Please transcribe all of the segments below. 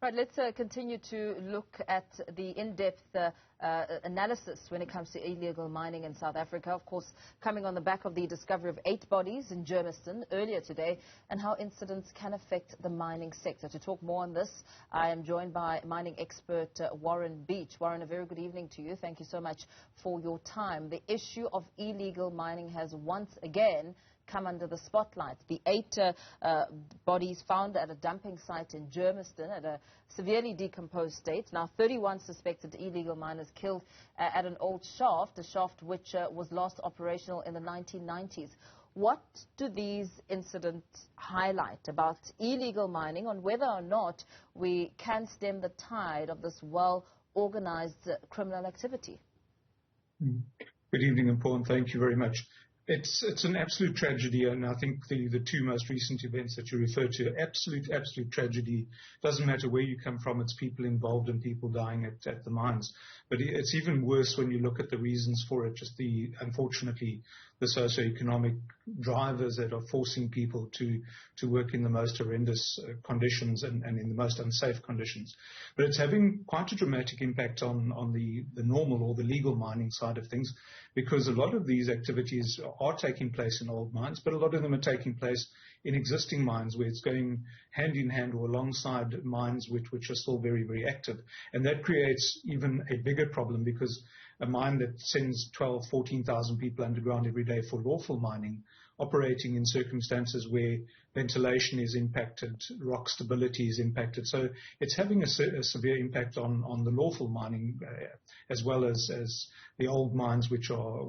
Right, let's continue to look at the in-depth analysis when it comes to illegal mining in South Africa. Of course, coming on the back of the discovery of 8 bodies in Germiston earlier today, and how incidents can affect the mining sector. To talk more on this, I am joined by mining expert Warren Beech. Warren, a very good evening to you. Thank you so much for your time. The issue of illegal mining has once again come under the spotlight. The 8 bodies found at a dumping site in Germiston at a severely decomposed state. Now 31 suspected illegal miners killed at an old shaft, a shaft which was last operational in the 1990s. What do these incidents highlight about illegal mining, on whether or not we can stem the tide of this well-organized criminal activity? Good evening, and Paul, and thank you very much. It's an absolute tragedy, and I think the 2 most recent events that you referred to, absolute tragedy. Doesn't matter where you come from, it's people involved and people dying at the mines. But it's even worse when you look at the reasons for it, just unfortunately, the socioeconomic drivers that are forcing people to work in the most horrendous conditions and in the most unsafe conditions. But it's having quite a dramatic impact on the normal or the legal mining side of things, because a lot of these activities are taking place in old mines, but a lot of them are taking place in existing mines where it's going hand in hand or alongside mines which are still very, very active. And that creates even a bigger problem, because a mine that sends 12,000, 14,000 people underground every day for lawful mining, operating in circumstances where ventilation is impacted, rock stability is impacted. So it's having a severe impact on the lawful mining as well as the old mines which are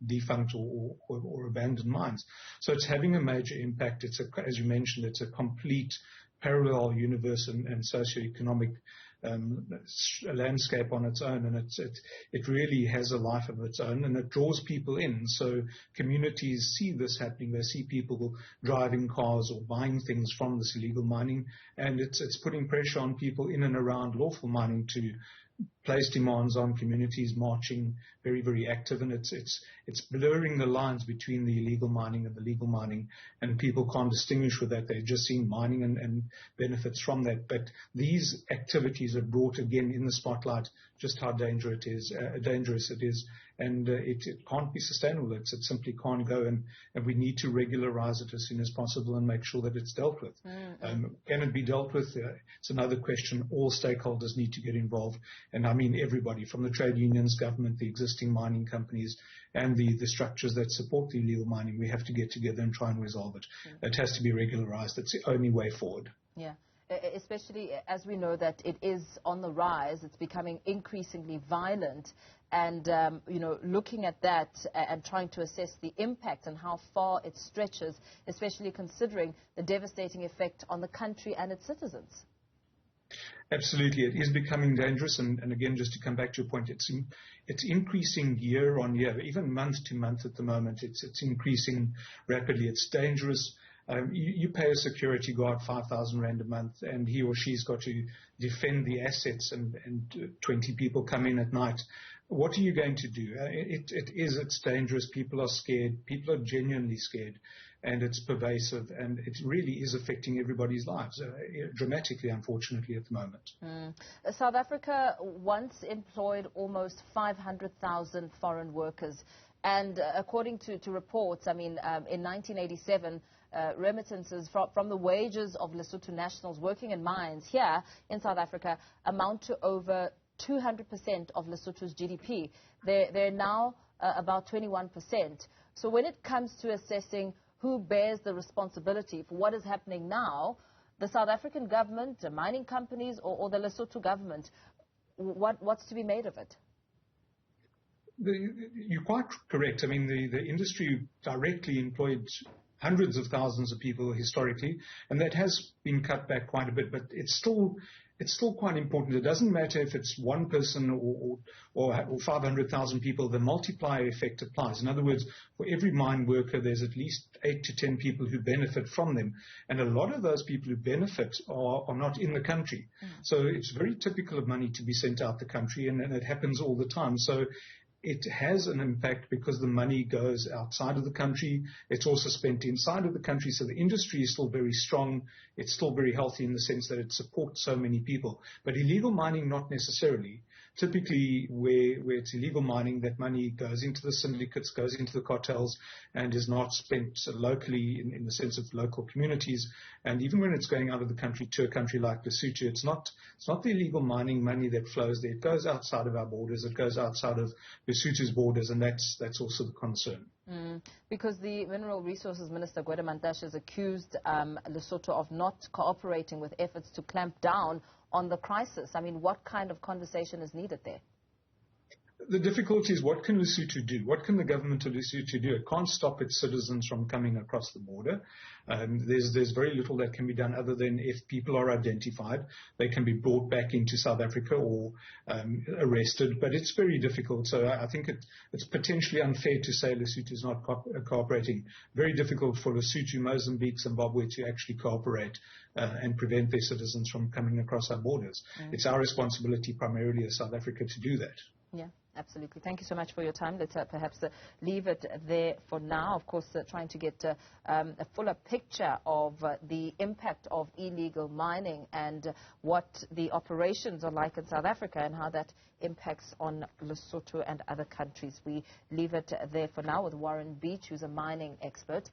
defunct or abandoned mines. So it's having a major impact. It's as you mentioned, it's a complete parallel universe and socioeconomic landscape on its own, and it really has a life of its own, and it draws people in. So communities see this happening. They see people driving cars or buying things from this illegal mining, and it's putting pressure on people in and around lawful mining to place demands on communities, marching very, very active, and it's blurring the lines between the illegal mining and the legal mining, and people can't distinguish with that. They've just seen mining and benefits from that. But these activities have brought again in the spotlight just how dangerous it is, and it can't be sustainable. It simply can't go, and we need to regularize it as soon as possible and make sure that it's dealt with. Can it be dealt with? It's another question. All stakeholders need to get involved. And I mean everybody, from the trade unions, government, the existing mining companies, and the structures that support the illegal mining. We have to get together and try and resolve it. It has to be regularized. It's the only way forward. Yeah, especially as we know that it is on the rise. It's becoming increasingly violent. And, looking at that and trying to assess the impact and how far it stretches, especially considering the devastating effect on the country and its citizens. Absolutely, it is becoming dangerous, and again, just to come back to your point, it's increasing year on year, even month to month at the moment. It's increasing rapidly. It's dangerous. You pay a security guard 5,000 Rand a month, and he or she's got to defend the assets, and 20 people come in at night. What are you going to do? It's dangerous. People are scared. People are genuinely scared, and it's pervasive, and it really is affecting everybody's lives dramatically, unfortunately, at the moment. South Africa once employed almost 500,000 foreign workers. And according to reports, in 1987, remittances from the wages of Lesotho nationals working in mines here in South Africa amount to over 200% of Lesotho's GDP. They're now about 21%. So when it comes to assessing who bears the responsibility for what is happening now, the South African government, the mining companies, or the Lesotho government, what's to be made of it? You're quite correct. The industry directly employed hundreds of thousands of people historically, and that has been cut back quite a bit, but it's still quite important. It doesn't matter if it's one person or 500,000 people, the multiplier effect applies. In other words, for every mine worker, there's at least 8 to 10 people who benefit from them. And a lot of those people who benefit are not in the country. So it's very typical of money to be sent out the country, and it happens all the time. So it has an impact because the money goes outside of the country. It's also spent inside of the country, so the industry is still very strong. It's still very healthy in the sense that it supports so many people. But illegal mining, not necessarily. Typically, where it's illegal mining, that money goes into the syndicates, goes into the cartels, and is not spent locally in the sense of local communities. And even when it's going out of the country to a country like Lesotho, it's not the illegal mining money that flows there. It goes outside of our borders. It goes outside of Lesotho's borders, and that's also the concern. Because the Mineral Resources Minister, Gwede Mantashe, has accused Lesotho of not cooperating with efforts to clamp down on the crisis. I mean, what kind of conversation is needed there? The difficulty is, what can Lesotho do? What can the government of Lesotho do? It can't stop its citizens from coming across the border. There's very little that can be done other than if people are identified, they can be brought back into South Africa or arrested. But it's very difficult. So I think it's potentially unfair to say Lesotho is not cooperating. Very difficult for Lesotho, Mozambique, Zimbabwe to actually cooperate and prevent their citizens from coming across our borders. It's our responsibility primarily as South Africa to do that. Yeah, absolutely. Thank you so much for your time. Let's perhaps leave it there for now. Of course, trying to get a fuller picture of the impact of illegal mining and what the operations are like in South Africa and how that impacts on Lesotho and other countries. We leave it there for now with Warren Beech, who's a mining expert.